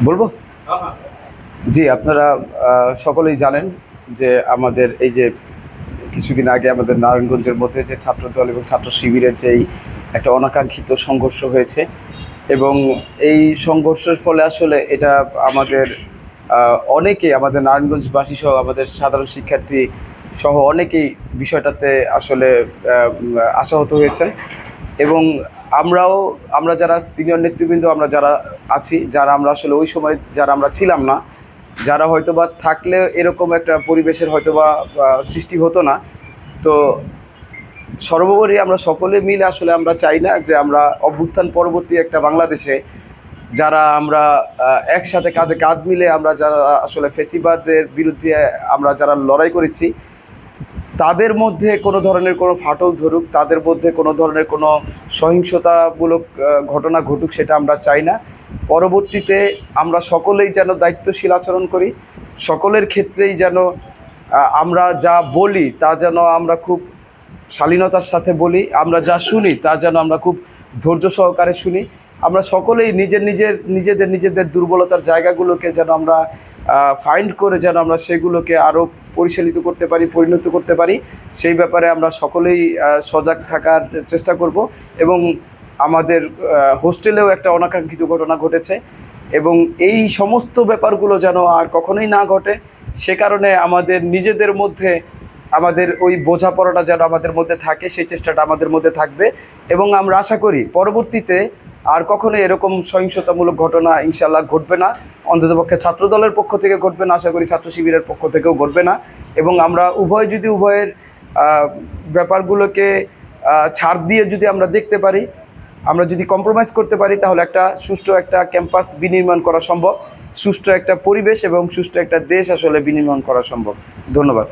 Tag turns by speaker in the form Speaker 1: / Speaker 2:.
Speaker 1: বলবো। জি, আপনারা সকলেই জানেন যে আমাদের এই যে কিছুদিন আগে আমাদের নারায়ণগঞ্জের মধ্যে যে ছাত্রদল এবং ছাত্র শিবিরের যেই একটা অনাকাঙ্ক্ষিত সংঘর্ষ হয়েছে, এবং এই সংঘর্ষের ফলে আসলে এটা আমাদের অনেকেই, আমাদের নারায়ণগঞ্জবাসী সহ আমাদের সাধারণ শিক্ষার্থী সহ অনেকেই বিষয়টাতে আসলে আশাহত হয়েছেন। এবং আমরা যারা সিনিয়র নেতৃবৃন্দ, আমরা যারা আছি, যারা আমরা আসলে ওই সময় যারা আমরা ছিলাম না, যারা হয়তোবা থাকলে এরকম একটা পরিবেশের হয়তোবা সৃষ্টি হতো না। তো সর্বোপরি আমরা সকলে মিলে আসলে আমরা চাই না যে আমরা অভ্যুত্থান পরবর্তী একটা বাংলাদেশে যারা আমরা একসাথে কাঁধে কাঁধ মিলে আমরা যারা আসলে ফেসিবাদের বিরুদ্ধে আমরা যারা লড়াই করেছি, তাদের মধ্যে কোনো ধরনের কোনো ফাটল ধরুক, তাদের মধ্যে কোনো ধরনের কোনো সহিংসতামূলক ঘটনা ঘটুক, সেটা আমরা চাই না। পরবর্তীতে আমরা সকলেই যেন দায়িত্বশীল আচরণ করি, সকলের ক্ষেত্রেই যেন আমরা যা বলি তা যেন আমরা খুব শালীনতার সাথে বলি, আমরা যা শুনি তা যেন আমরা খুব ধৈর্য সহকারে শুনি। আমরা সকলেই নিজেদের দুর্বলতার জায়গাগুলোকে যেন আমরা ফাইন্ড করে যেন আমরা সেগুলোকে আরও পরিচালিত করতে পারি, পরিণত করতে পারি, সেই ব্যাপারে আমরা সকলেই সজাগ থাকার চেষ্টা করব। এবং আমাদের হোস্টেলেও একটা অনাকাঙ্ক্ষিত ঘটনা ঘটেছে, এবং এই সমস্ত ব্যাপারগুলো যেন আর কখনোই না ঘটে, সে কারণে আমাদের নিজেদের মধ্যে আমাদের ওই বোঝাপড়াটা যেন আমাদের মধ্যে থাকে, সেই চেষ্টাটা আমাদের মধ্যে থাকবে। এবং আমরা আশা করি পরবর্তীতে আর কখনোই এরকম সহিংসতামূলক ঘটনা ইনশাল্লাহ ঘটবে না, অন্ততপক্ষে ছাত্রদলের পক্ষ থেকে ঘটবে না, আশা করি ছাত্র শিবিরের পক্ষ থেকেও ঘটবে না। এবং আমরা যদি উভয়ের ব্যাপারগুলোকে ছাড় দিয়ে যদি আমরা দেখতে পারি, আমরা যদি কম্প্রোমাইজ করতে পারি, তাহলে একটা সুষ্ঠু একটা ক্যাম্পাস বিনির্মাণ করা সম্ভব, সুষ্ঠু একটা পরিবেশ এবং সুষ্ঠু একটা দেশ আসলে বিনির্মাণ করা সম্ভব। ধন্যবাদ।